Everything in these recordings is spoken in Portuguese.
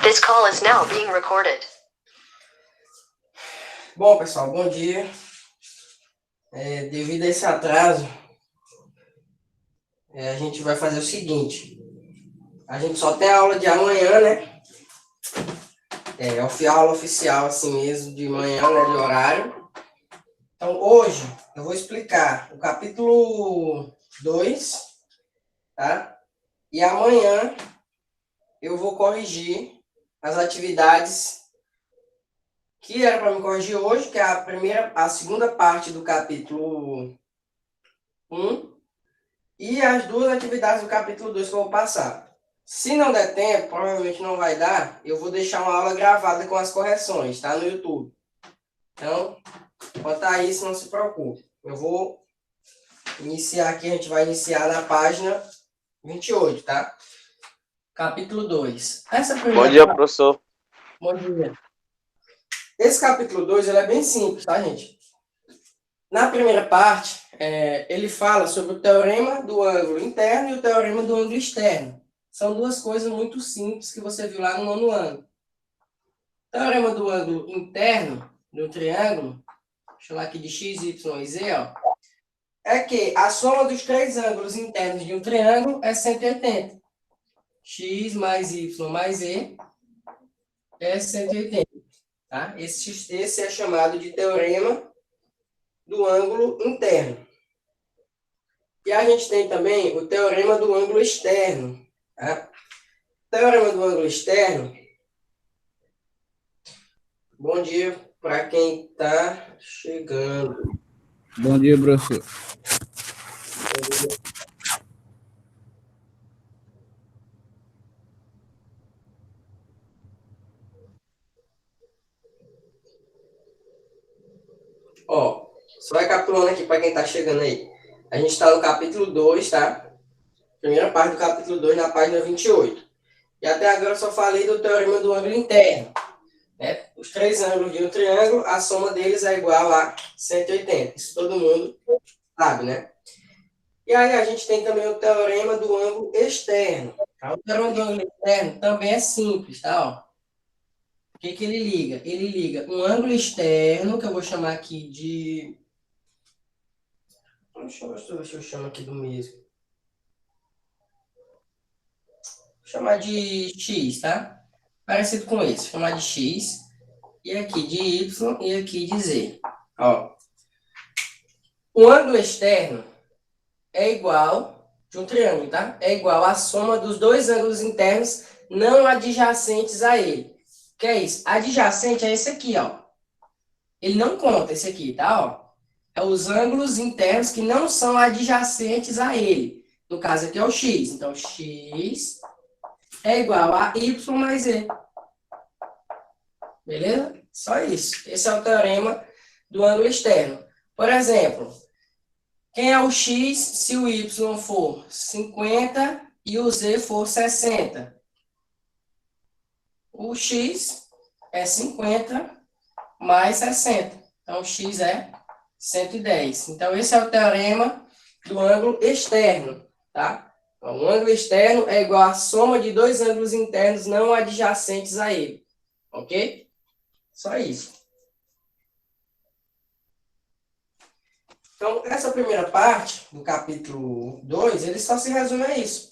This call is now being recorded. Bom, pessoal, bom dia. Devido a esse atraso, a gente vai fazer o seguinte. A gente só tem a aula de amanhã, né? Aula oficial assim mesmo, de manhã, né, de horário. Então, hoje, eu vou explicar o capítulo 2, tá? E amanhã eu vou corrigir as atividades que era para me corrigir hoje, que é a segunda parte do capítulo 1 e as duas atividades do capítulo 2 que eu vou passar. Se não der tempo, provavelmente não vai dar, eu vou deixar uma aula gravada com as correções, tá? No YouTube. Então, quanto a isso, não se preocupe. Eu vou iniciar aqui, a gente vai iniciar na página 28, tá? Capítulo 2. Bom dia, professor. Bom dia. Esse capítulo 2 ele é bem simples, tá, gente? Na primeira parte, ele fala sobre o teorema do ângulo interno e o teorema do ângulo externo. São duas coisas muito simples que você viu lá no nono ano. O teorema do ângulo interno do triângulo, deixa eu chamar aqui de x, y e z, ó, é que a soma dos três ângulos internos de um triângulo é 180. X mais y mais z é 180. Tá? Esse é chamado de teorema do ângulo interno. E a gente tem também o teorema do ângulo externo. Tá? O teorema do ângulo externo. Bom dia para quem está chegando. Bom dia, professor. Ó, só recapitulando aqui para quem está chegando aí. A gente está no capítulo 2, tá? Primeira parte do capítulo 2, na página 28. E até agora eu só falei do teorema do ângulo interno. Né? Os três ângulos de um triângulo, a soma deles é igual a 180. Isso todo mundo sabe, né? E aí a gente tem também o teorema do ângulo externo. Tá? O teorema do ângulo externo também é simples, tá? Ó. O que ele liga? Ele liga um ângulo externo, que eu vou chamar aqui de... Deixa eu ver se eu chamo aqui do mesmo. Vou chamar de x, tá? Parecido com esse. Vou chamar de x. E aqui de y e aqui de z. Ó. O ângulo externo é igual, de um triângulo, tá? É igual à soma dos dois ângulos internos não adjacentes a ele. Que é isso? Adjacente é esse aqui, ó. Ele não conta esse aqui, tá? Ó. É os ângulos internos que não são adjacentes a ele. No caso aqui é o x. Então, x é igual a y mais z. Beleza? Só isso. Esse é o teorema do ângulo externo. Por exemplo, quem é o x se o y for 50 e o z for 60? O x é 50 mais 60. Então, x é 110. Então, esse é o teorema do ângulo externo, tá? Então, o ângulo externo é igual à soma de dois ângulos internos não adjacentes a ele. Ok? Só isso. Então, essa primeira parte do capítulo 2, ele só se resume a isso.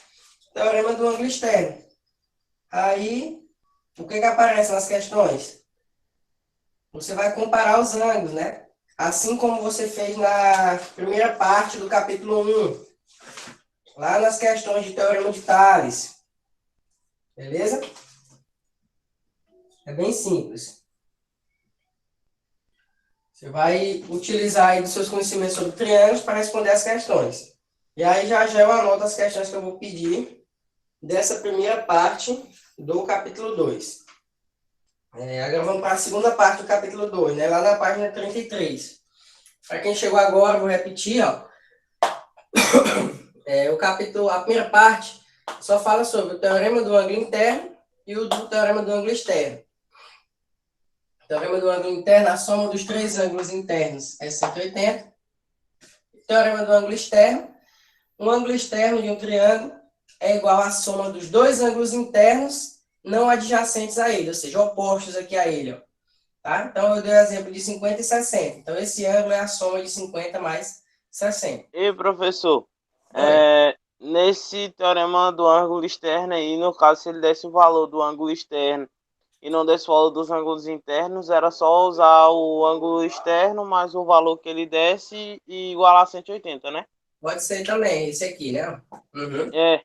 Teorema do ângulo externo. Aí, o que aparece nas questões? Você vai comparar os ângulos, né? Assim como você fez na primeira parte do capítulo 1. Lá nas questões de teorema de Tales. Beleza? É bem simples. Você vai utilizar aí dos seus conhecimentos sobre triângulos para responder as questões. E aí já eu anoto as questões que eu vou pedir dessa primeira parte do capítulo 2. Agora vamos para a segunda parte do capítulo 2, né? Lá na página 33. Para quem chegou agora, eu vou repetir, ó. A primeira parte só fala sobre o teorema do ângulo interno e o do teorema do ângulo externo. O teorema do ângulo interno, a soma dos três ângulos internos é 180. O teorema do ângulo externo, um ângulo externo de um triângulo é igual à soma dos dois ângulos internos não adjacentes a ele, ou seja, opostos aqui a ele, ó, tá? Então, eu dei o exemplo de 50 e 60. Então, esse ângulo é a soma de 50 mais 60. E professor, Oi. nesse teorema do ângulo externo aí, no caso, se ele desse o valor do ângulo externo e não desse o valor dos ângulos internos, era só usar o ângulo externo mais o valor que ele desse e igualar a 180, né? Pode ser também, esse aqui, né? Uhum. É,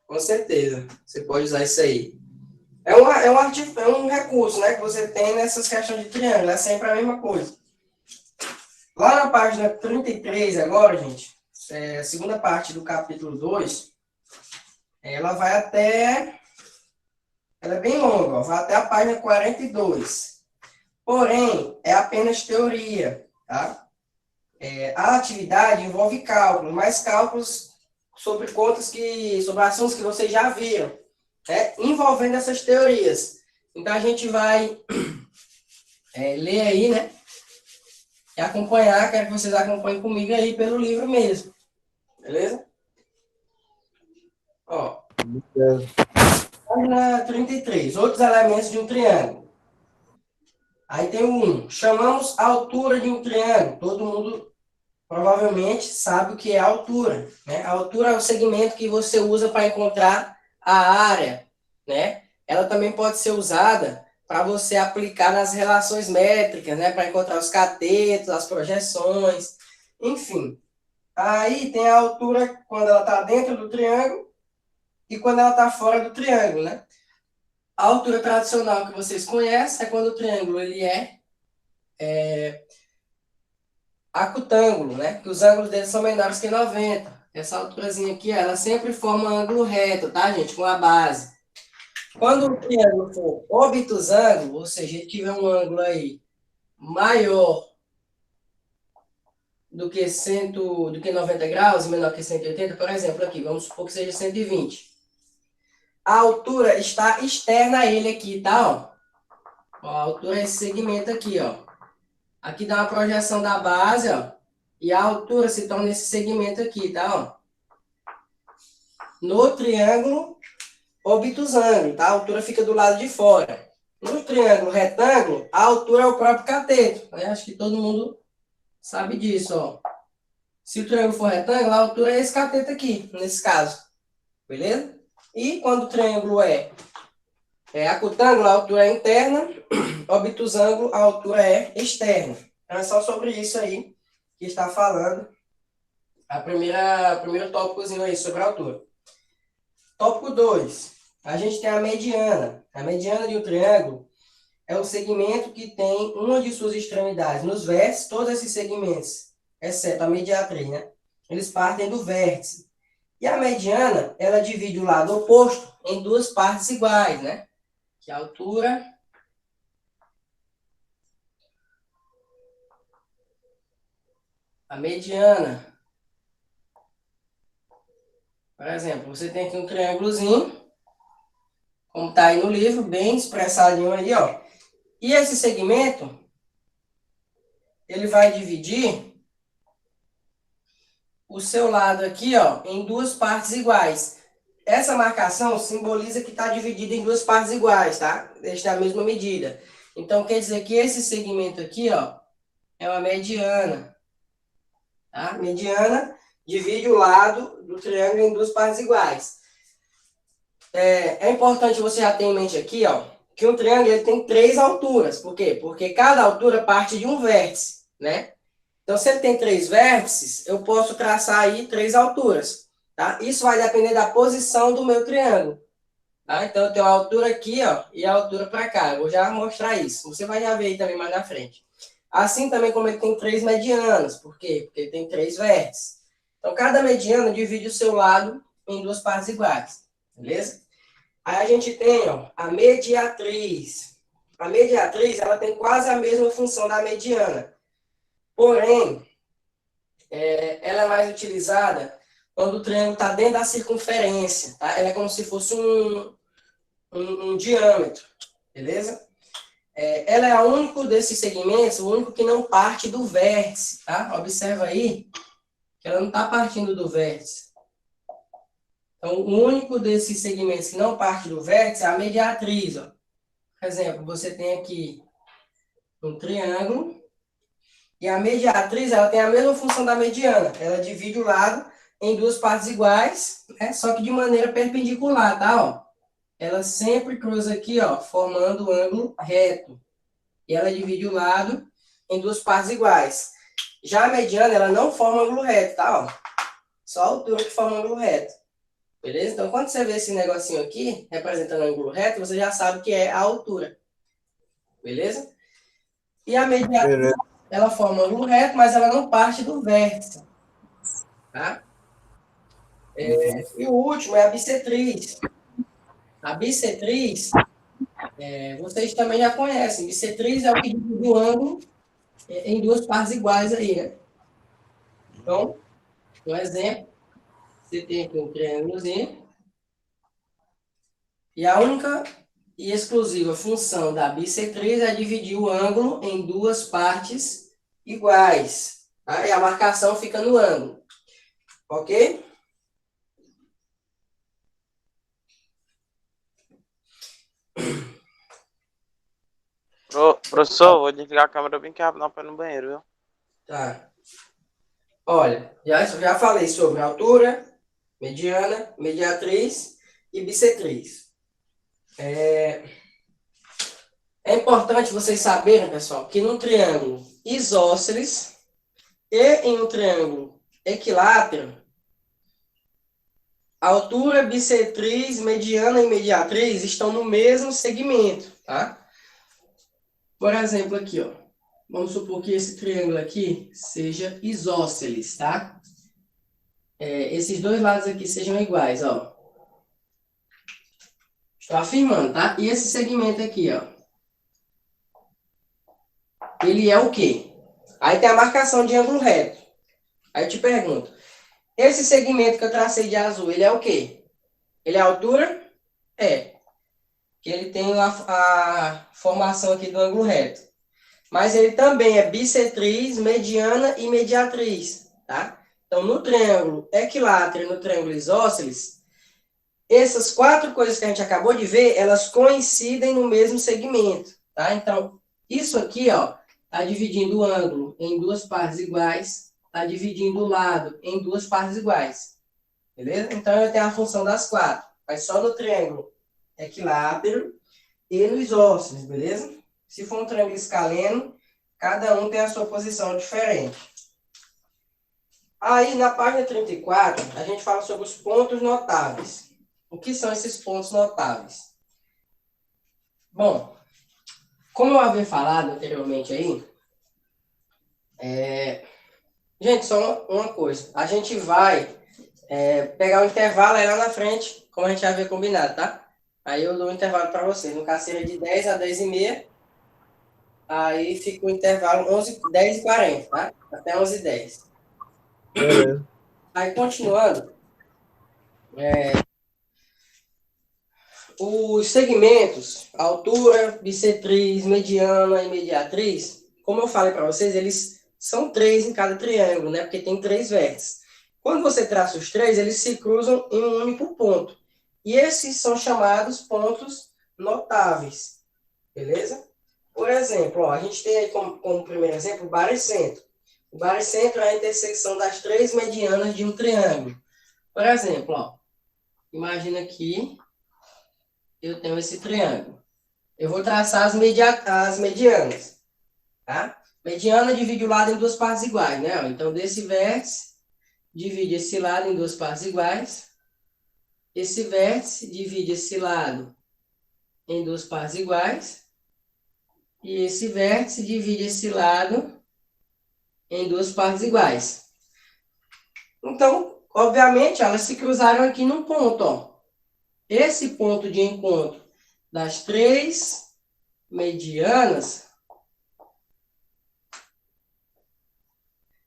Com certeza. Você pode usar isso aí. É um recurso, né, que você tem nessas questões de triângulo. É sempre a mesma coisa. Lá na página 33 agora, gente, a segunda parte do capítulo 2, ela vai até... Ela é bem longa, ó, vai até a página 42. Porém, é apenas teoria, tá? A atividade envolve cálculos, mas cálculos sobre sobre assuntos que vocês já viram, né? Envolvendo essas teorias. Então, a gente vai ler aí, né? E acompanhar, quero que vocês acompanhem comigo aí pelo livro mesmo. Beleza? Ó, página 33, outros elementos de um triângulo. Aí tem o 1. Chamamos a altura de um triângulo. Todo mundo provavelmente sabe o que é a altura, né? A altura é o segmento que você usa para encontrar a área, né? Ela também pode ser usada para você aplicar nas relações métricas, né? Para encontrar os catetos, as projeções, enfim. Aí tem a altura quando ela está dentro do triângulo e quando ela está fora do triângulo, né? A altura tradicional que vocês conhecem é quando o triângulo ele é acutângulo, né? Que os ângulos deles são menores que 90. Essa alturazinha aqui, ela sempre forma ângulo reto, tá, gente? Com a base. Quando o triângulo for obtusângulo, ou seja, ele tiver um ângulo aí maior do que 90 graus e menor que 180, por exemplo, aqui, vamos supor que seja 120. A altura está externa a ele aqui, tá? Ó, a altura é esse segmento aqui, ó. Aqui dá uma projeção da base, ó. E a altura se torna esse segmento aqui, tá? Ó. No triângulo obtusângulo, tá? A altura fica do lado de fora. No triângulo retângulo, a altura é o próprio cateto, né? Acho que todo mundo sabe disso, ó. Se o triângulo for retângulo, a altura é esse cateto aqui, nesse caso. Beleza? E quando o triângulo é acutângulo, a altura é interna. Obtusângulo, a altura é externa. Então, é só sobre isso aí que está falando o primeiro tópicozinho aí sobre a altura. Tópico 2. A gente tem a mediana. A mediana de um triângulo é o segmento que tem uma de suas extremidades nos vértices. Todos esses segmentos, exceto a mediatriz, né? Eles partem do vértice. E a mediana, ela divide o lado oposto em duas partes iguais, né? Que é a altura... A mediana. Por exemplo, você tem aqui um triângulozinho, como está aí no livro, bem expressadinho aí, ó. E esse segmento, ele vai dividir o seu lado aqui, ó, em duas partes iguais. Essa marcação simboliza que está dividido em duas partes iguais, tá? Deixa a mesma medida. Então, quer dizer que esse segmento aqui, ó, é uma mediana. Tá? Mediana divide o lado do triângulo em duas partes iguais. É importante você já ter em mente aqui, ó, que um triângulo ele tem 3 alturas. Por quê? Porque cada altura parte de um vértice, né? Então, se ele tem 3 vértices, eu posso traçar aí 3 alturas, tá? Isso vai depender da posição do meu triângulo, tá? Então, eu tenho a altura aqui, ó, e a altura para cá. Eu vou já mostrar isso. Você vai já ver aí também mais na frente. Assim também como ele tem 3 medianas. Por quê? Porque ele tem 3 vértices. Então, cada mediana divide o seu lado em duas partes iguais. Beleza? Aí a gente tem, ó, a mediatriz. A mediatriz, ela tem quase a mesma função da mediana. Porém, ela é mais utilizada quando o triângulo está dentro da circunferência. Tá? Ela é como se fosse um diâmetro. Beleza? Ela é o único desses segmentos, o único que não parte do vértice, tá? Observa aí que ela não está partindo do vértice. Então, o único desses segmentos que não parte do vértice é a mediatriz, ó. Por exemplo, você tem aqui um triângulo, e a mediatriz, ela tem a mesma função da mediana. Ela divide o lado em duas partes iguais, né? Só que de maneira perpendicular, tá? Ó. Ela sempre cruza aqui, ó, formando o ângulo reto. E ela divide o lado em duas partes iguais. Já a mediana, ela não forma ângulo reto, tá? Ó. Só a altura que forma ângulo reto. Beleza? Então, quando você vê esse negocinho aqui, representando ângulo reto, você já sabe que é a altura. Beleza? E a mediatriz, ela forma ângulo reto, mas ela não parte do vértice. Tá? E o último é a bissetriz. A bissetriz, vocês também já conhecem. Bissetriz é o que divide o ângulo em duas partes iguais aí, né? Então, um exemplo, você tem aqui um triângulozinho. E a única e exclusiva função da bissetriz é dividir o ângulo em duas partes iguais. Tá? E a marcação fica no ângulo. Ok? Professor, vou desligar a câmera bem que rápido para ir no banheiro, viu? Tá. Olha, já falei sobre altura, mediana, mediatriz e bissetriz. É importante vocês saberem, pessoal, que no triângulo isósceles e em um triângulo equilátero, a altura, bissetriz, mediana e mediatriz estão no mesmo segmento, tá? Por exemplo, aqui, ó. Vamos supor que esse triângulo aqui seja isósceles, tá? Esses dois lados aqui sejam iguais, ó. Estou afirmando, tá? E esse segmento aqui, ó. Ele é o quê? Aí tem a marcação de ângulo reto. Aí eu te pergunto. Esse segmento que eu tracei de azul, ele é o quê? Ele é a altura? É. Que ele tem a formação aqui do ângulo reto. Mas ele também é bissetriz, mediana e mediatriz, tá? Então, no triângulo equilátero e no triângulo isósceles, essas quatro coisas que a gente acabou de ver, elas coincidem no mesmo segmento, tá? Então, isso aqui, ó, tá dividindo o ângulo em duas partes iguais, tá dividindo o lado em duas partes iguais, beleza? Então, eu tenho a função das quatro, mas só no triângulo equilátero e no isósceles, beleza? Se for um triângulo escaleno, cada um tem a sua posição diferente. Aí, na página 34, a gente fala sobre os pontos notáveis. O que são esses pontos notáveis? Bom, como eu havia falado anteriormente aí, gente, só uma coisa. A gente vai pegar o intervalo aí lá na frente, como a gente havia combinado, tá? Aí eu dou um intervalo para vocês. No caso, seria de 10 a 10h30. Aí fica o intervalo 10h40, tá? Até 11h10. Aí, continuando, os segmentos, altura, bissetriz, mediana e mediatriz, como eu falei para vocês, eles são 3 em cada triângulo, né? Porque tem 3 vértices. Quando você traça os 3, eles se cruzam em um único ponto. E esses são chamados pontos notáveis, beleza? Por exemplo, ó, a gente tem aí como primeiro exemplo o baricentro. O baricentro é a intersecção das 3 medianas de um triângulo. Por exemplo, ó, imagina que eu tenho esse triângulo. Eu vou traçar as medianas, tá? Mediana divide o lado em duas partes iguais, né? Então, desse vértice, divide esse lado em duas partes iguais. Esse vértice divide esse lado em duas partes iguais. E esse vértice divide esse lado em duas partes iguais. Então, obviamente, elas se cruzaram aqui num ponto, ó. Esse ponto de encontro das 3 medianas,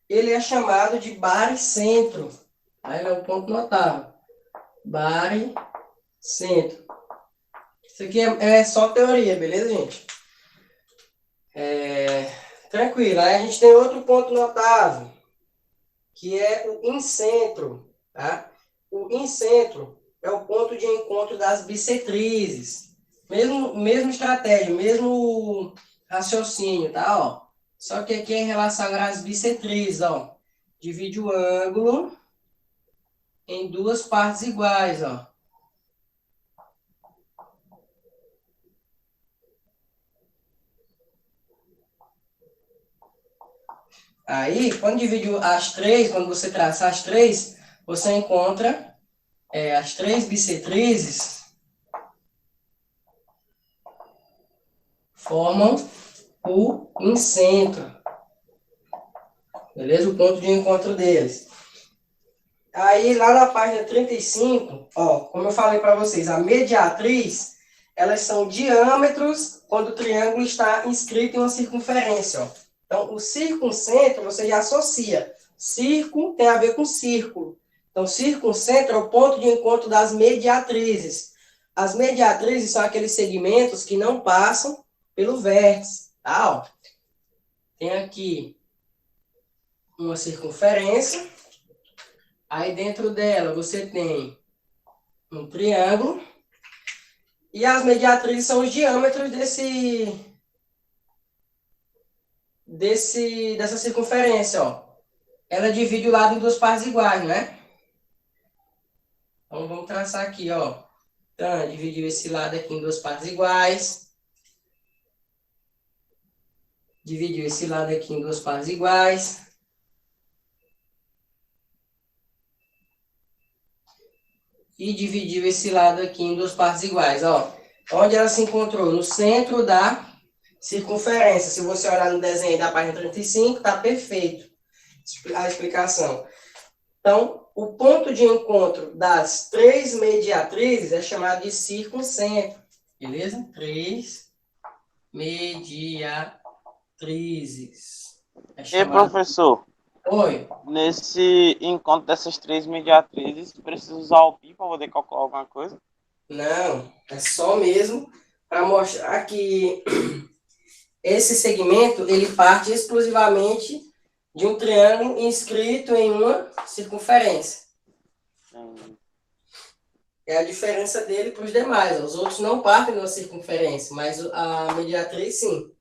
ele é chamado de baricentro. Aí ele é um ponto notável. Baricentro. Isso aqui é só teoria, beleza, gente? Tranquilo. Aí a gente tem outro ponto notável, que é o incentro, tá? O incentro é o ponto de encontro das bissetrizes. Mesmo estratégia, mesmo raciocínio, tá? Ó. Só que aqui é em relação agora às bissetrizes, ó. Divide o ângulo em duas partes iguais, ó. Aí, quando divide as três, quando você traça as três, você encontra as três bissetrizes formam o incentro. Beleza? O ponto de encontro deles. Aí, lá na página 35, ó, como eu falei para vocês, a mediatriz, elas são diâmetros quando o triângulo está inscrito em uma circunferência, ó. Então, o circuncentro, você já associa. Circo tem a ver com círculo. Então, circuncentro é o ponto de encontro das mediatrizes. As mediatrizes são aqueles segmentos que não passam pelo vértice, tá? Ó. Tem aqui uma circunferência. Aí, dentro dela, você tem um triângulo. E as mediatrizes são os diâmetros dessa circunferência, ó. Ela divide o lado em duas partes iguais, né? Então, vamos traçar aqui, ó. Então, dividiu esse lado aqui em duas partes iguais. Dividiu esse lado aqui em duas partes iguais. E dividiu esse lado aqui em duas partes iguais, ó. Onde ela se encontrou? No centro da circunferência. Se você olhar no desenho da página 35, tá perfeito a explicação. Então, o ponto de encontro das três mediatrizes é chamado de circuncentro. Beleza? Três mediatrizes. É E chamado... professor, Oi. nesse encontro dessas três mediatrizes, precisa usar o pi para poder calcular alguma coisa? Não, é só mesmo para mostrar que esse segmento ele parte exclusivamente de um triângulo inscrito em uma circunferência. É a diferença dele para os demais. Os outros não partem de uma circunferência, mas a mediatriz sim.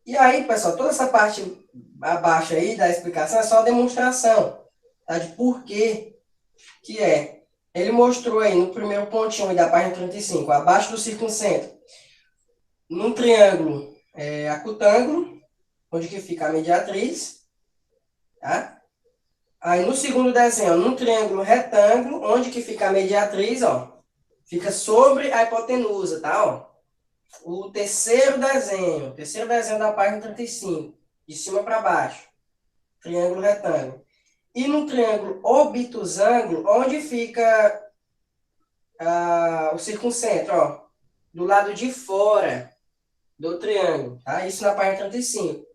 E aí, pessoal, toda essa parte abaixo aí da explicação é só a demonstração, tá? De por que é. Ele mostrou aí no primeiro pontinho da página 35, abaixo do circuncentro, num triângulo acutângulo, onde que fica a mediatriz, tá? Aí no segundo desenho, num triângulo retângulo, onde que fica a mediatriz, ó, fica sobre a hipotenusa, tá? Ó. O terceiro desenho da página 35, de cima para baixo, triângulo retângulo. E no triângulo obtusângulo, onde fica o circuncentro, ó, do lado de fora do triângulo, tá? Isso na página 35.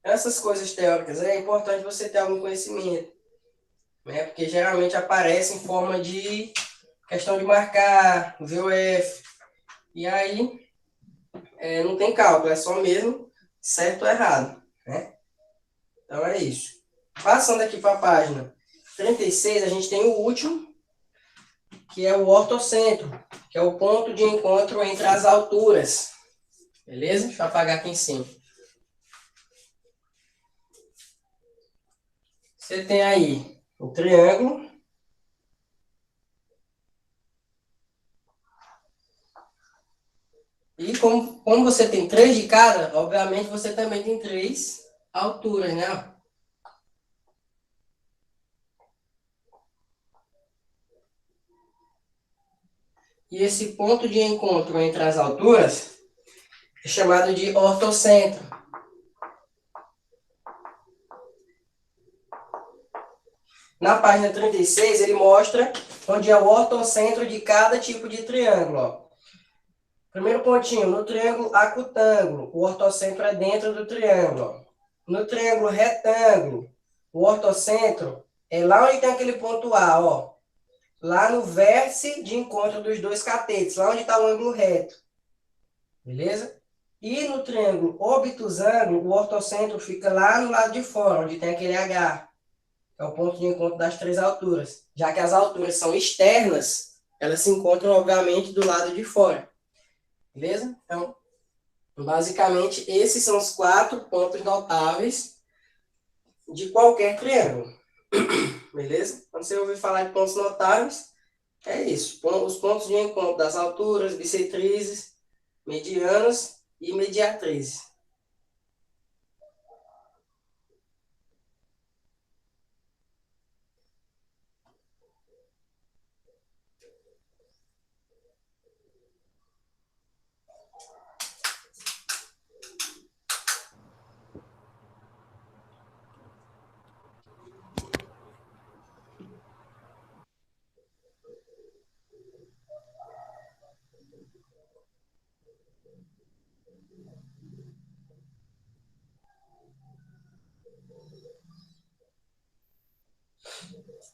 Essas coisas teóricas é importante você ter algum conhecimento, né? Porque geralmente aparece em forma de questão de marcar, VOF, e aí não tem cálculo, é só mesmo certo ou errado, né? Então é isso. Passando aqui para a página 36, a gente tem o último, que é o ortocentro, que é o ponto de encontro entre as alturas. Beleza? Deixa eu apagar aqui em cima. Você tem aí o triângulo. E como você tem três de cada, obviamente você também tem três alturas, né? E esse ponto de encontro entre as alturas é chamado de ortocentro. Na página 36, ele mostra onde é o ortocentro de cada tipo de triângulo. Ó. Primeiro pontinho, no triângulo acutângulo, o ortocentro é dentro do triângulo. Ó. No triângulo retângulo, o ortocentro é lá onde tem aquele ponto A, ó. Lá no vértice de encontro dos dois catetos, lá onde está o ângulo reto. Beleza? E no triângulo obtusângulo, o ortocentro fica lá no lado de fora, onde tem aquele H, que é o ponto de encontro das três alturas. Já que as alturas são externas, elas se encontram, obviamente, do lado de fora. Beleza? Então, basicamente, esses são os 4 pontos notáveis de qualquer triângulo. Beleza? Quando você ouvir falar de pontos notáveis, é isso. Os pontos de encontro das alturas, bissetrizes, medianas e mediatrizes.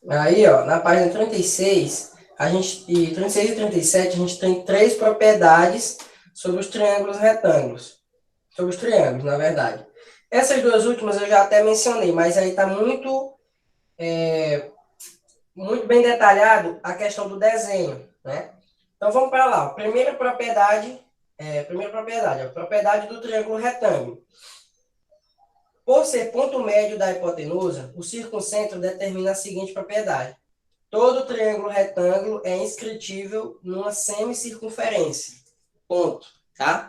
Aí, ó, na página 36, e 36 e 37, a gente tem 3 propriedades sobre os triângulos retângulos. Sobre os triângulos, na verdade. Essas 2 últimas eu já até mencionei, mas aí está muito bem detalhado a questão do desenho, né? Então vamos para lá. Primeira propriedade, a propriedade do triângulo retângulo. Por ser ponto médio da hipotenusa, o circuncentro determina a seguinte propriedade. Todo triângulo retângulo é inscritível numa semicircunferência. Ponto. Tá?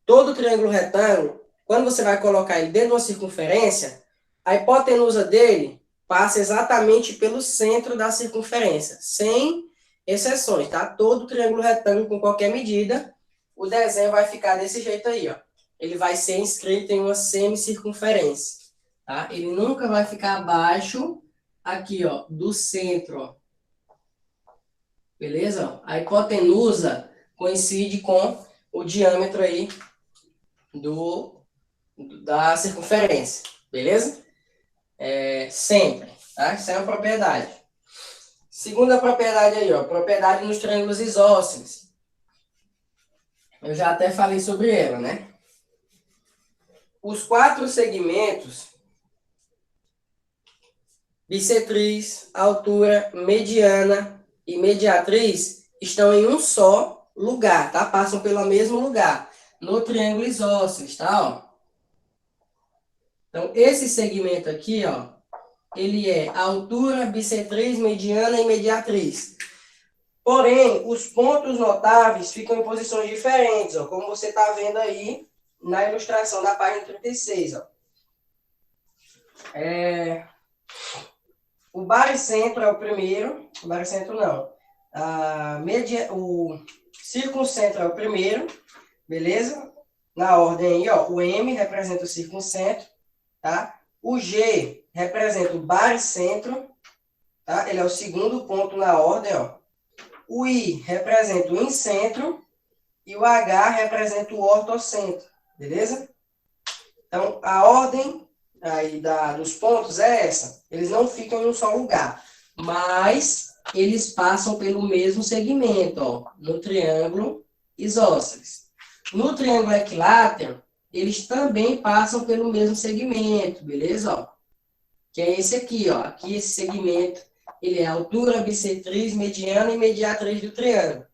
Todo triângulo retângulo, quando você vai colocar ele dentro de uma circunferência, a hipotenusa dele passa exatamente pelo centro da circunferência, sem exceções, tá? Todo triângulo retângulo com qualquer medida, o desenho vai ficar desse jeito aí, ó. Ele vai ser inscrito em uma semicircunferência, tá? Ele nunca vai ficar abaixo, aqui, ó, do centro, ó. Beleza? A hipotenusa coincide com o diâmetro aí da circunferência, beleza? Sempre, tá? Isso é uma propriedade. Segunda propriedade aí, ó, propriedade nos triângulos isósceles. Eu já até falei sobre ela, né? Os 4 segmentos, bissetriz, altura, mediana e mediatriz, estão em um só lugar, tá? Passam pelo mesmo lugar, no triângulo isósceles, tá? Ó. Então, esse segmento aqui, ó, ele é altura, bissetriz, mediana e mediatriz. Porém, os pontos notáveis ficam em posições diferentes, ó, como você está vendo aí na ilustração da página 36. Ó. O baricentro é o primeiro, o baricentro não. O circuncentro é o primeiro, beleza? Na ordem aí, ó, o M representa o circuncentro, tá? O G representa o baricentro, tá? Ele é o segundo ponto na ordem, ó. O I representa o incentro e o H representa o ortocentro, beleza? Então, a ordem aí dos pontos é essa. Eles não ficam em um só lugar, mas eles passam pelo mesmo segmento, ó, no triângulo isósceles. No triângulo equilátero, eles também passam pelo mesmo segmento, beleza? Ó, que é esse aqui, ó. Aqui esse segmento, ele é a altura, bissetriz, mediana e mediatriz do triângulo.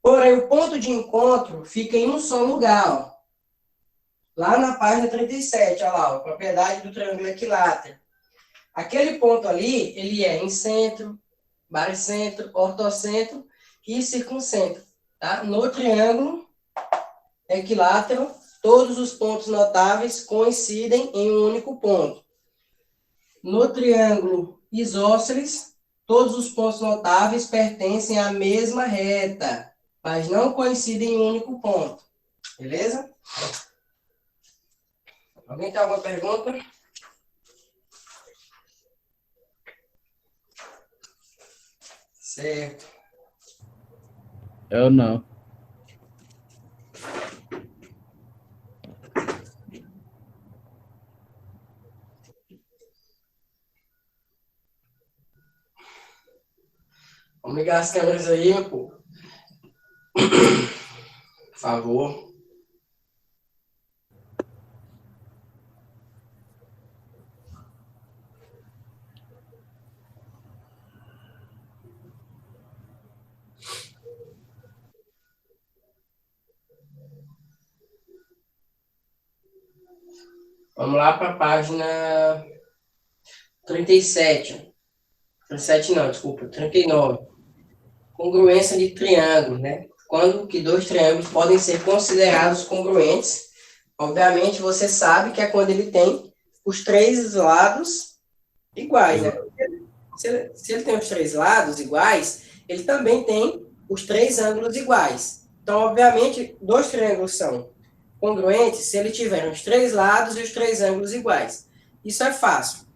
Porém, o ponto de encontro fica em um só lugar, ó. Lá na página 37, olha lá, a propriedade do triângulo equilátero. Aquele ponto ali, ele é incentro, baricentro, ortocentro e circuncentro. Tá? No triângulo equilátero, todos os pontos notáveis coincidem em um único ponto. No triângulo isósceles, todos os pontos notáveis pertencem à mesma reta, mas não coincidem em um único ponto. Beleza? Alguém tem alguma pergunta? Certo. Eu não. Vamos ligar as câmeras aí, pô. Por favor. Vamos lá para a página 37. 37 não, desculpa, 39. Congruência de triângulo, né? Quando que dois triângulos podem ser considerados congruentes? Obviamente, você sabe que é quando ele tem os três lados iguais, né? Se ele tem os três lados iguais, ele também tem os três ângulos iguais. Então, obviamente, dois triângulos são congruentes se ele tiver os três lados e os três ângulos iguais. Isso é fácil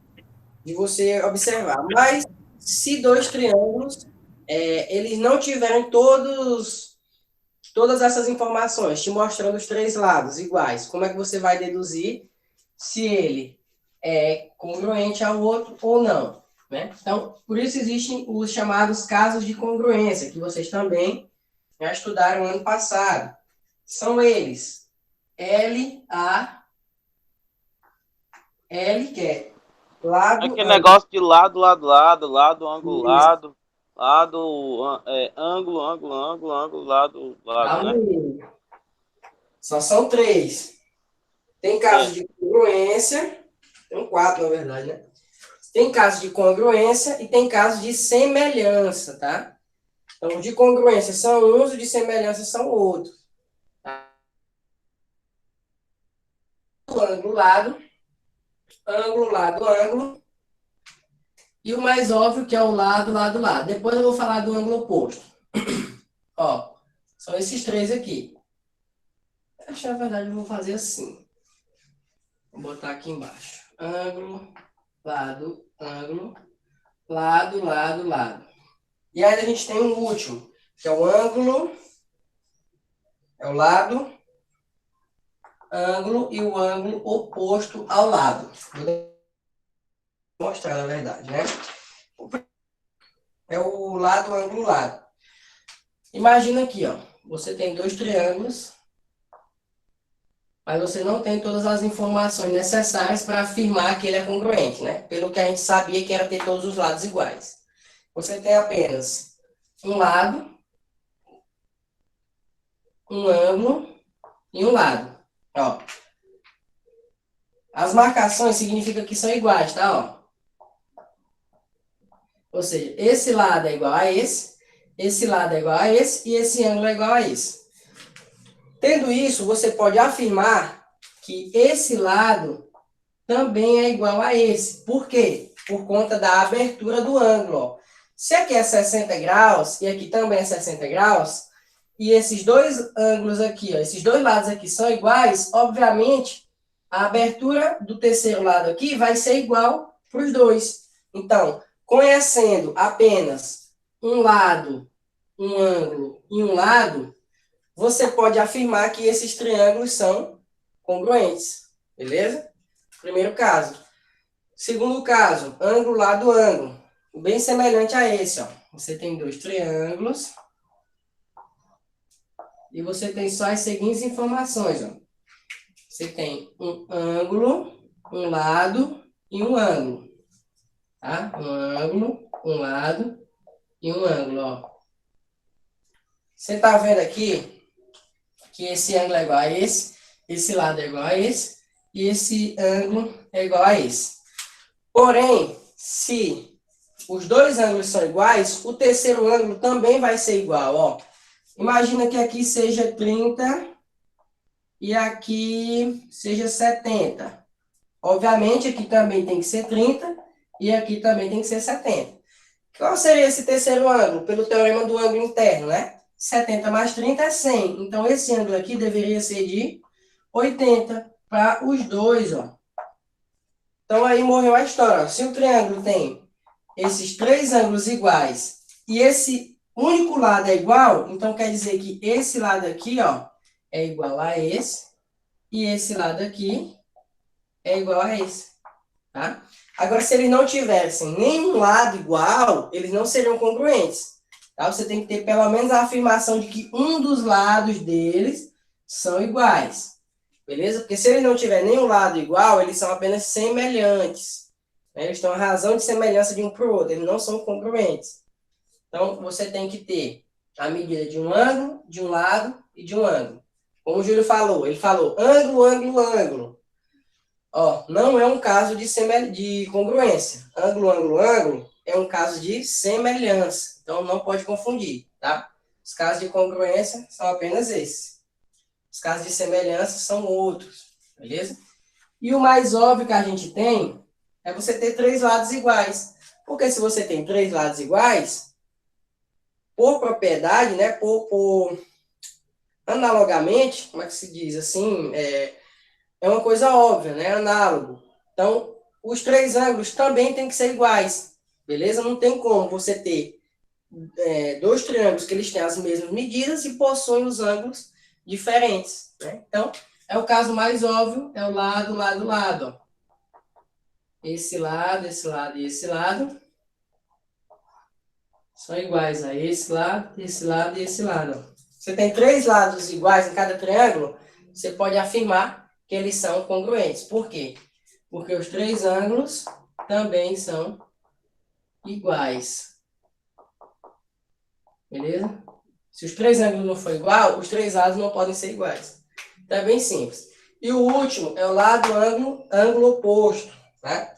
de você observar. Mas, se dois triângulos, eles não tiverem todas essas informações, te mostrando os três lados iguais, como é que você vai deduzir se ele é congruente ao outro ou não? Né? Então, por isso existem os chamados casos de congruência, que vocês também já estudaram ano passado. São eles: L, que é lado... Aquele negócio de lado, ângulo, lado, Calma né? aí. Só são três. Tem casos de congruência, tem quatro, na verdade, né? Tem casos de congruência e tem casos de semelhança, tá? Então, os de congruência são uns, os de semelhança são outros. Tá? Ângulo, ângulo. E o mais óbvio que é o lado. Depois eu vou falar do ângulo oposto. Ó, são esses três aqui. Acho que, na verdade, eu vou fazer assim. Vou botar aqui embaixo. Ângulo, lado. E aí a gente tem um último, que é o ângulo, é o lado, ângulo e o ângulo oposto ao lado. Vou mostrar, na verdade, né? É o lado, ângulo, lado. Imagina aqui, ó. Você tem dois triângulos, mas você não tem todas as informações necessárias para afirmar que ele é congruente, né? Pelo que a gente sabia que era ter todos os lados iguais. Você tem apenas um lado, um ângulo e um lado. Ó. As marcações significam que são iguais, tá? Ó. Ou seja, esse lado é igual a esse lado é igual a esse e esse ângulo é igual a esse. Tendo isso, você pode afirmar que esse lado também é igual a esse. Por quê? Por conta da abertura do ângulo. Ó. Se aqui é 60 graus e aqui também é 60 graus, e esses dois ângulos aqui, ó, esses dois lados aqui são iguais, obviamente, a abertura do terceiro lado aqui vai ser igual para os dois. Então, conhecendo apenas um lado, um ângulo e um lado, você pode afirmar que esses triângulos são congruentes. Beleza? Primeiro caso. Segundo caso, ângulo, lado, ângulo. Bem semelhante a esse, ó. Você tem dois triângulos. E você tem só as seguintes informações, ó. Você tem um ângulo, um lado e um ângulo. Tá? Um ângulo, um lado e um ângulo, ó. Você tá vendo aqui que esse ângulo é igual a esse lado é igual a esse, e esse ângulo é igual a esse. Porém, se os dois ângulos são iguais, o terceiro ângulo também vai ser igual, ó. Imagina que aqui seja 30 e aqui seja 70. Obviamente, aqui também tem que ser 30 e aqui também tem que ser 70. Qual seria esse terceiro ângulo? Pelo teorema do ângulo interno, né? 70 mais 30 é 100. Então, esse ângulo aqui deveria ser de 80 para os dois, ó. Então, aí morreu a história. Se o triângulo tem esses três ângulos iguais e esse único lado é igual, então quer dizer que esse lado aqui, ó, é igual a esse e esse lado aqui é igual a esse, tá? Agora, se eles não tivessem nenhum lado igual, eles não seriam congruentes, tá? Você tem que ter pelo menos a afirmação de que um dos lados deles são iguais, beleza? Porque se eles não tiverem nenhum lado igual, eles são apenas semelhantes, né? Eles têm uma razão de semelhança de um para o outro, eles não são congruentes. Então, você tem que ter a medida de um ângulo, de um lado e de um ângulo. Como o Júlio falou, ele falou ângulo, ângulo, ângulo. Ó, não é um caso de congruência. Ângulo, ângulo, ângulo é um caso de semelhança. Então, não pode confundir, tá? Os casos de congruência são apenas esses. Os casos de semelhança são outros, beleza? E o mais óbvio que a gente tem é você ter três lados iguais. Porque se você tem três lados iguais, por propriedade, né, analogamente, como é que se diz assim, é uma coisa óbvia, né, análogo. Então, os três ângulos também têm que ser iguais, beleza? Não tem como você ter dois triângulos que eles têm as mesmas medidas e possuem os ângulos diferentes, né? Então, é o caso mais óbvio, é o lado, lado, lado, ó. Esse lado e esse lado são iguais a esse lado e esse lado, ó. Você tem três lados iguais em cada triângulo, você pode afirmar que eles são congruentes. Por quê? Porque os três ângulos também são iguais. Beleza? Se os três ângulos não forem igual, os três lados não podem ser iguais. Então é bem simples. E o último é o lado ângulo oposto, tá?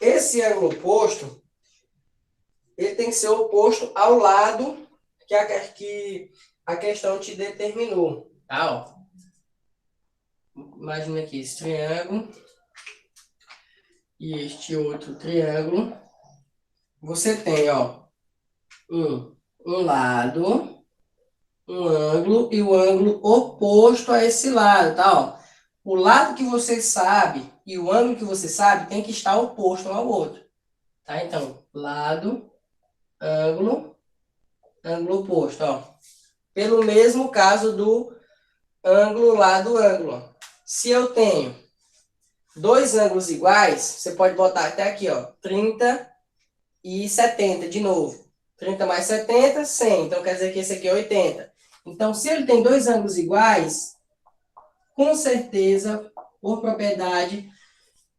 Esse ângulo oposto, ele tem que ser oposto ao lado que a questão te determinou, tá? Ó. Imagina aqui esse triângulo e este outro triângulo. Você tem, ó, um lado, um ângulo e o ângulo oposto a esse lado, tá? Ó. O lado que você sabe e o ângulo que você sabe tem que estar oposto um ao outro, tá? Então, lado, ângulo, ângulo oposto, ó. Pelo mesmo caso do ângulo lado, ângulo, ó. Se eu tenho dois ângulos iguais, você pode botar até aqui, ó, 30 e 70 de novo. 30 mais 70, 100. Então, quer dizer que esse aqui é 80. Então, se ele tem dois ângulos iguais, com certeza, por propriedade,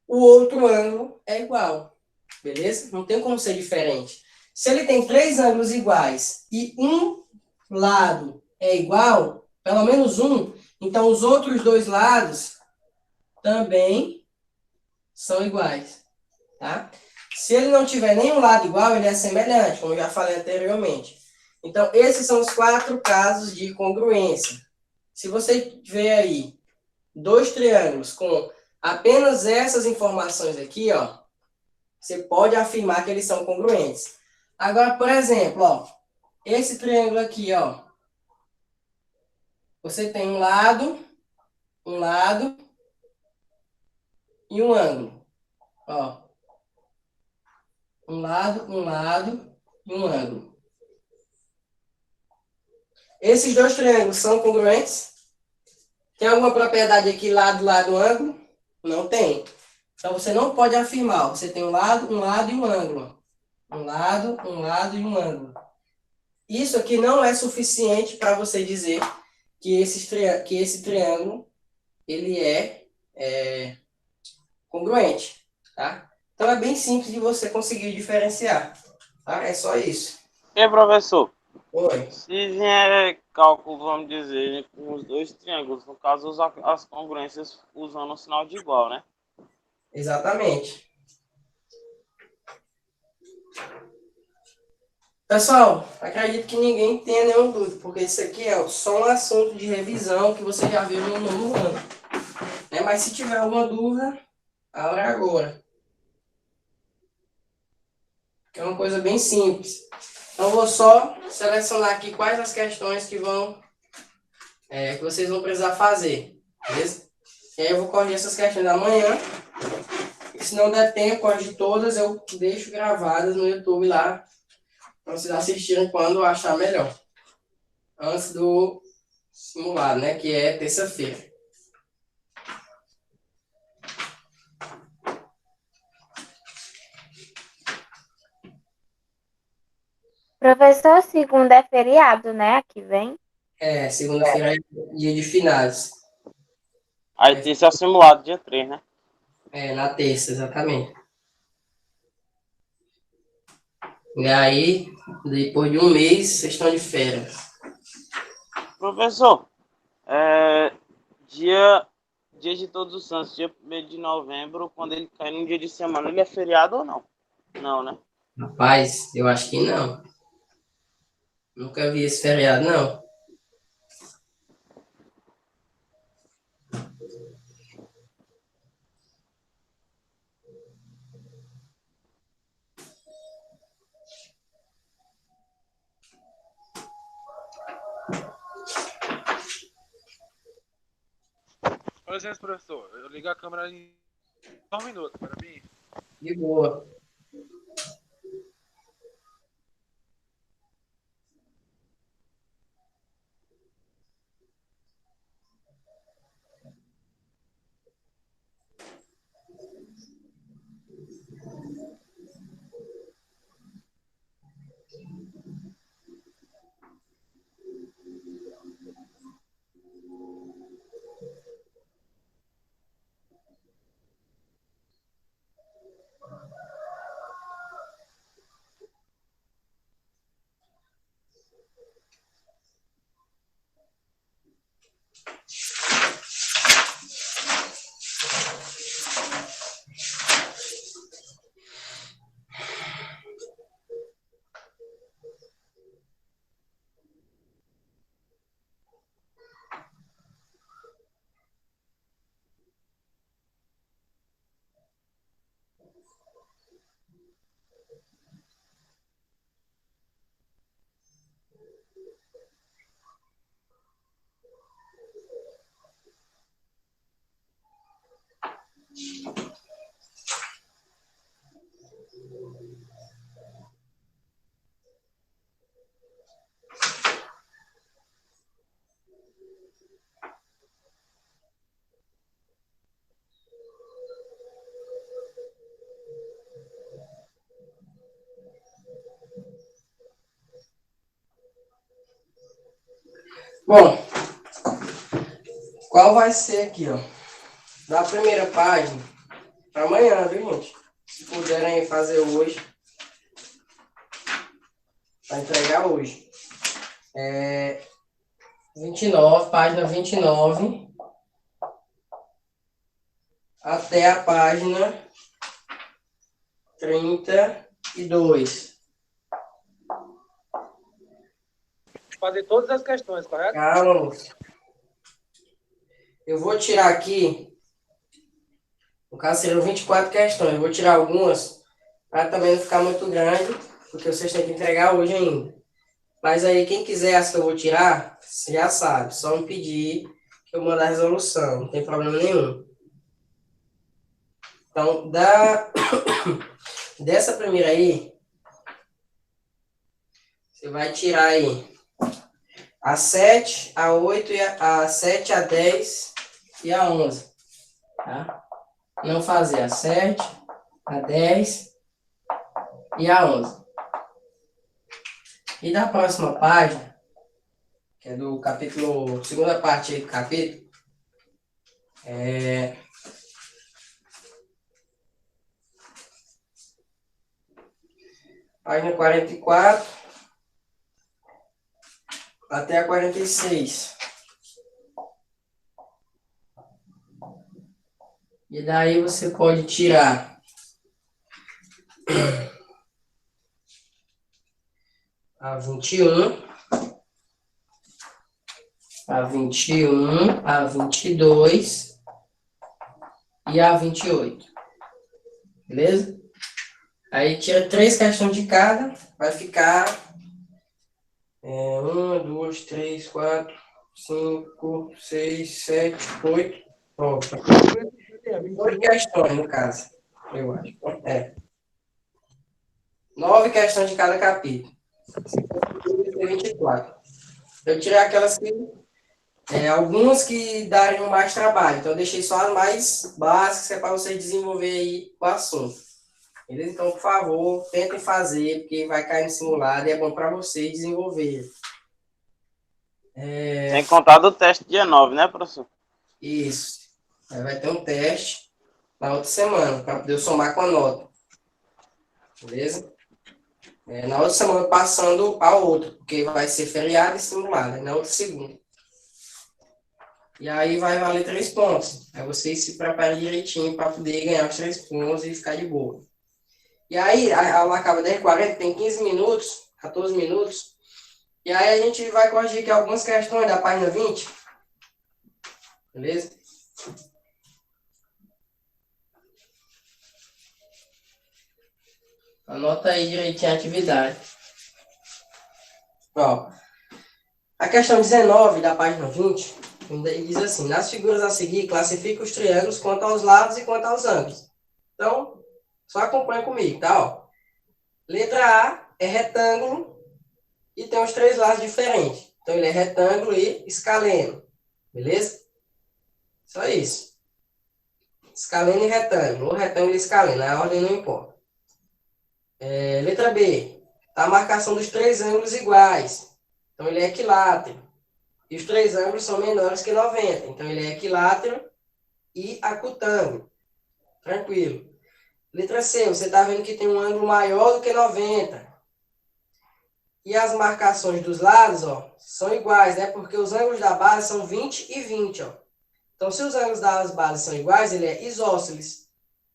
o outro ângulo é igual. Beleza? Não tem como ser diferente. Se ele tem três ângulos iguais e um lado é igual, pelo menos um, então os outros dois lados também são iguais, tá? Se ele não tiver nenhum lado igual, ele é semelhante, como eu já falei anteriormente. Então, esses são os 4 casos de congruência. Se você tiver aí dois triângulos com apenas essas informações aqui, ó, você pode afirmar que eles são congruentes. Agora, por exemplo, ó, esse triângulo aqui, ó, você tem um lado e um ângulo, ó. Um lado e um ângulo. Esses dois triângulos são congruentes? Tem alguma propriedade aqui, lado, ângulo? Não tem. Então, você não pode afirmar. Você tem um lado e um ângulo. Um lado e um ângulo. Isso aqui não é suficiente para você dizer que esse triângulo ele é congruente, tá? Então, é bem simples de você conseguir diferenciar, tá? É só isso. E professor, Oi. se vier cálculo, vamos dizer, com os dois triângulos, no caso, usar as congruências usando o sinal de igual, né? Exatamente. Pessoal, acredito que ninguém tenha nenhuma dúvida, porque isso aqui é só um assunto de revisão que você já viu no nono ano. Né? Mas se tiver alguma dúvida, a hora é agora. É uma coisa bem simples. Então, eu vou só selecionar aqui quais as questões que vocês vão precisar fazer. Beleza? E aí eu vou corrigir essas questões amanhã. E se não der tempo, corrigir todas, eu deixo gravadas no YouTube lá, para vocês assistirem quando achar melhor. Antes do simulado, né? Que é terça-feira. Professor, segunda é feriado, né? Aqui vem. Segunda-feira é dia de finados. Aí terça é o simulado, dia 3, né? Na terça, exatamente. E aí, depois de um mês, vocês estão de férias. Professor, dia Dia de Todos os Santos, dia 1º de novembro, quando ele cai num dia de semana, ele é feriado ou não? Não, né? Rapaz, eu acho que não. Nunca vi esse feriado, não. Com licença, professor. Eu ligo a câmera em só um minuto, para mim. De boa. Bom, qual vai ser aqui, ó? Da primeira página para amanhã, viu, gente? Se puderem fazer hoje, para entregar hoje. 29, página 29, até a página 32. Fazer todas as questões, correto? Calma, moço. Eu vou tirar aqui, no caso seriam 24 questões, eu vou tirar algumas, para também não ficar muito grande, porque vocês têm que entregar hoje ainda. Mas aí, quem quiser as que eu vou tirar, você já sabe, só me pedir que eu mando a resolução, não tem problema nenhum. Então, dessa primeira aí, você vai tirar aí a 7, a 8, a 7, a 10 e a 11, tá? Não fazer a 7, a 10 e a 11. E da próxima página, que é do capítulo, segunda parte aí do capítulo, página 44 até a 46. E daí você pode tirar a 21, a 21, a 22 e a 28. Beleza? Aí tira 3 questões de cada, vai ficar 1, 2, 3, 4, 5, 6, 7, 8. Pronto. 8 questões, no caso, eu acho. 9 questões de cada capítulo. 24. Eu tirei aquelas que... algumas que dariam mais trabalho. Então, eu deixei só as mais básicas, que é para vocês desenvolver aí o assunto. Beleza? Então, por favor, tentem fazer, porque vai cair no simulado e é bom para vocês desenvolverem. Sem contar do teste dia 9, né, professor? Isso. Aí vai ter um teste na outra semana, para poder somar com a nota. Beleza? Na outra semana passando a outra, porque vai ser feriado e simulado, na outra segunda. E aí vai valer 3 pontos. Aí vocês se preparem direitinho para poder ganhar os 3 pontos e ficar de boa. E aí, a aula acaba 10h40, tem 15 minutos, 14 minutos. E aí a gente vai corrigir aqui algumas questões da página 20. Beleza? Anota aí direitinho a atividade. Ó, a questão 19 da página 20 diz assim: nas figuras a seguir, classifica os triângulos quanto aos lados e quanto aos ângulos. Então, só acompanha comigo, tá? Ó. Letra A é retângulo e tem os 3 lados diferentes. Então, ele é retângulo e escaleno. Beleza? Só isso. Escaleno e retângulo. Ou retângulo e escaleno. A ordem não importa. Letra B. Tá a marcação dos 3 ângulos iguais. Então, ele é equilátero. E os 3 ângulos são menores que 90. Então, ele é equilátero e acutângulo. Tranquilo. Letra C. Você está vendo que tem um ângulo maior do que 90. E as marcações dos lados, ó, são iguais, né? Porque os ângulos da base são 20 e 20, ó. Então, se os ângulos das bases são iguais, ele é isósceles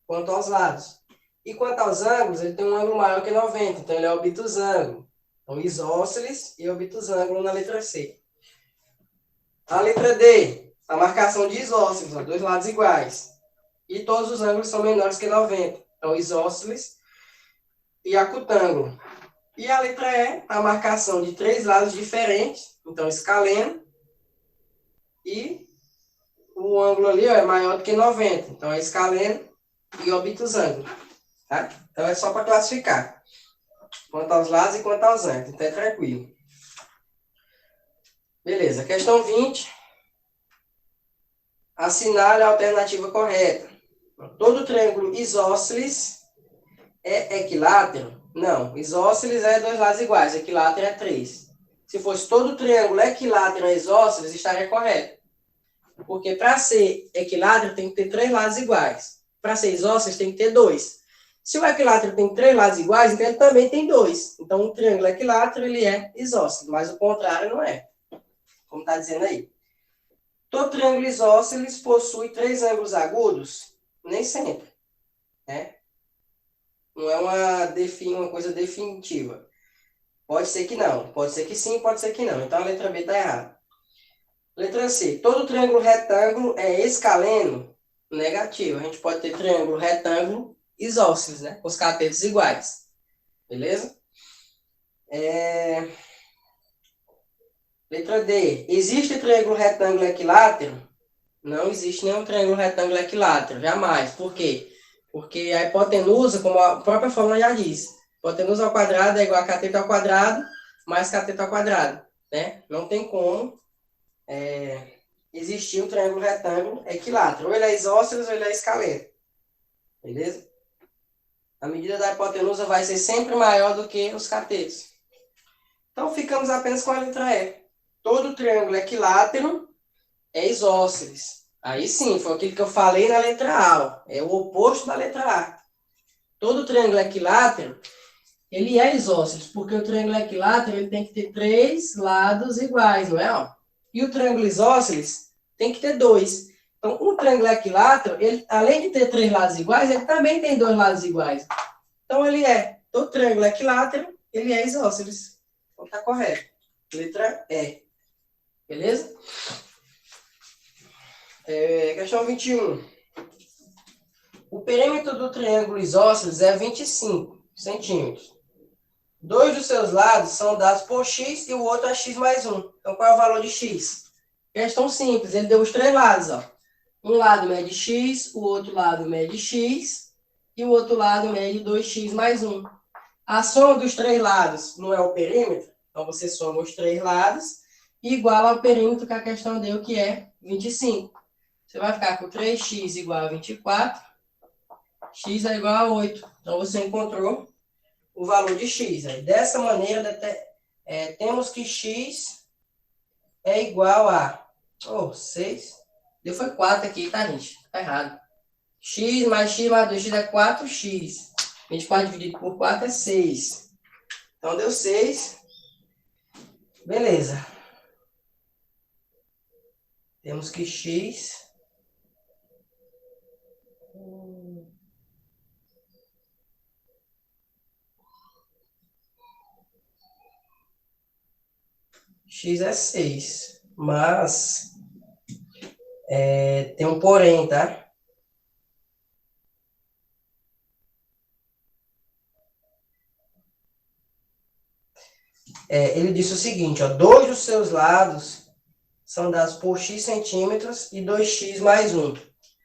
quanto aos lados. E quanto aos ângulos, ele tem um ângulo maior que 90. Então, ele é obtusângulo. Então, isósceles e obtusângulo na letra C. A letra D, a marcação de isósceles, ó, 2 lados iguais. E todos os ângulos são menores que 90. Então, isósceles e acutângulo. E a letra E, a marcação de 3 lados diferentes. Então, escaleno. E o ângulo ali, ó, é maior do que 90. Então, é escaleno e obtusângulo. Tá? Então, é só para classificar. Quanto aos lados e quanto aos ângulos. Então, é tranquilo. Beleza. Questão 20. Assinale a alternativa correta. Todo triângulo isósceles é equilátero? Não. Isósceles é 2 lados iguais. Equilátero é 3. Se fosse todo triângulo equilátero isósceles, estaria correto. Porque para ser equilátero tem que ter 3 lados iguais. Para ser isósceles tem que ter 2. Se o equilátero tem 3 lados iguais, então ele também tem 2. Então, o triângulo equilátero ele é isósceles, mas o contrário não é. Como está dizendo aí. Todo triângulo isósceles possui 3 ângulos agudos? Nem sempre. Né? Não é uma coisa definitiva. Pode ser que não. Pode ser que sim, pode ser que não. Então, a letra B está errada. Letra C. Todo triângulo retângulo é escaleno? Negativo. A gente pode ter triângulo retângulo isósceles, né? Com os catetos iguais. Beleza? Letra D. Existe triângulo retângulo equilátero? Não existe nenhum triângulo retângulo equilátero. Jamais. Por quê? Porque a hipotenusa, como a própria fórmula já diz, hipotenusa ao quadrado é igual a cateto ao quadrado mais cateto ao quadrado. Né? Não tem como existir um triângulo retângulo equilátero. Ou ele é isósceles ou ele é escaleno. Beleza? A medida da hipotenusa vai ser sempre maior do que os catetos. Então, ficamos apenas com a letra E. Todo triângulo equilátero é isósceles. Aí sim, foi aquilo que eu falei na letra A. Ó. É o oposto da letra A. Todo triângulo equilátero, ele é isósceles, porque o triângulo equilátero ele tem que ter 3 lados iguais, não é? Ó? E o triângulo isósceles tem que ter 2. Então, um triângulo equilátero, ele, além de ter 3 lados iguais, ele também tem 2 lados iguais. Então, todo triângulo equilátero, ele é isósceles. Então, tá correto. Letra E. Beleza? Questão 21. O perímetro do triângulo isósceles é 25 centímetros. 2 dos seus lados são dados por x e o outro é x mais 1. Então, qual é o valor de x? Questão simples. Ele deu os 3 lados. Ó. Um lado mede x, o outro lado mede x e o outro lado mede 2x mais 1. A soma dos 3 lados não é o perímetro? Então, você soma os 3 lados e iguala ao perímetro que a questão deu, que é 25. Você vai ficar com 3x igual a 24, x é igual a 8. Então, você encontrou o valor de x. Aí, dessa maneira, temos que x é igual a 6. Deu foi 4 aqui, tá, gente? Tá errado. X mais 2x é 4x. 24 dividido por 4 é 6. Então, deu 6. Beleza. Temos que X é 6, mas tem um porém, tá? Ele disse o seguinte, ó, 2 dos seus lados são dados por x centímetros e 2x mais 1.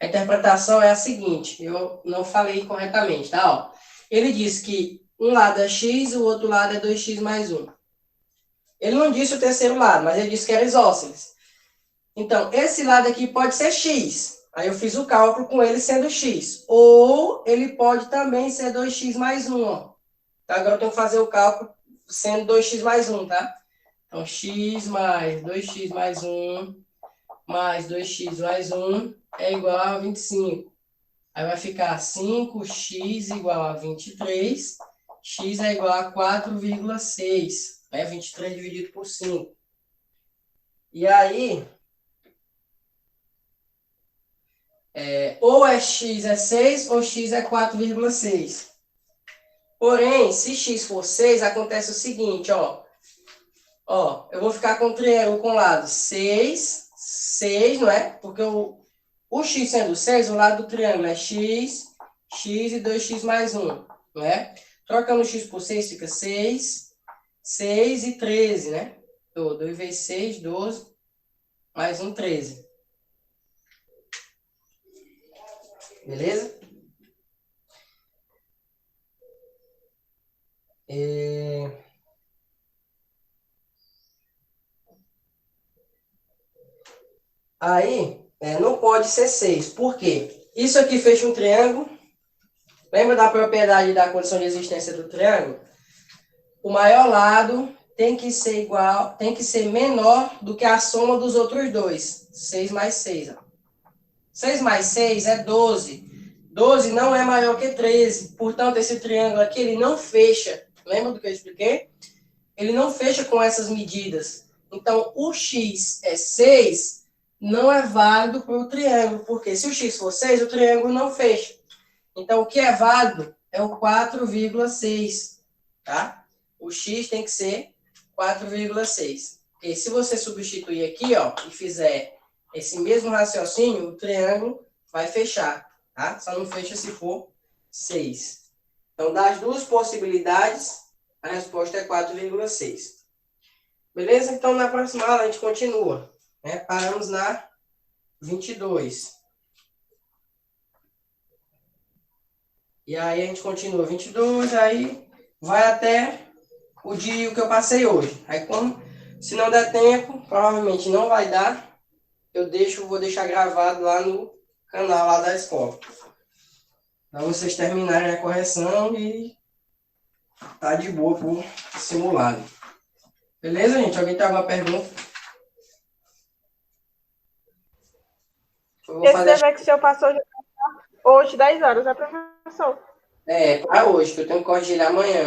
A interpretação é a seguinte, eu não falei corretamente, tá? Ó, ele disse que um lado é x e o outro lado é 2x mais 1. Ele não disse o terceiro lado, mas ele disse que era isósceles. Então, esse lado aqui pode ser x. Aí eu fiz o cálculo com ele sendo x. Ou ele pode também ser 2x mais 1, ó. Então, agora eu tenho que fazer o cálculo sendo 2x mais 1, tá? Então, x mais 2x mais 1 mais 2x mais 1 é igual a 25. Aí vai ficar 5x igual a 23. X é igual a 4,6. 23 dividido por 5. E aí, ou x é 6 ou x é 4,6. Porém, se x for 6, acontece o seguinte, ó. Ó, eu vou ficar com o triângulo com o lado 6, 6, não é? Porque o x sendo 6, o lado do triângulo é x, x e 2x mais 1, não é? Trocando x por 6, fica 6, 6 e 13, né? 2 vezes 6, 12, mais 1, 13. Beleza? Aí, não pode ser 6. Por quê? Isso aqui fecha um triângulo. Lembra da propriedade da condição de existência do triângulo? O maior lado tem que ser igual, tem que ser menor do que a soma dos outros dois. 6 mais 6. Ó. 6 mais 6 é 12. 12 não é maior que 13. Portanto, esse triângulo aqui, ele não fecha. Lembra do que eu expliquei? Ele não fecha com essas medidas. Então, o x é 6, não é válido para o triângulo. Porque se o x for 6, o triângulo não fecha. Então, o que é válido é o 4,6. Tá? O x tem que ser 4,6. Porque se você substituir aqui, ó, e fizer esse mesmo raciocínio, o triângulo vai fechar, tá? Só não fecha se for 6. Então, das duas possibilidades, a resposta é 4,6. Beleza? Então, na próxima aula a gente continua. Né? Paramos na 22. E aí a gente continua 22, aí vai até o dia que eu passei hoje. Aí, se não der tempo, provavelmente não vai dar, vou deixar gravado lá no canal lá da escola. Para vocês terminarem a correção e tá de boa pro simulado. Beleza, gente? Alguém tem alguma pergunta? Esse dever que o senhor passou hoje, 10 horas, é professor? Para hoje, que eu tenho que corrigir ele amanhã.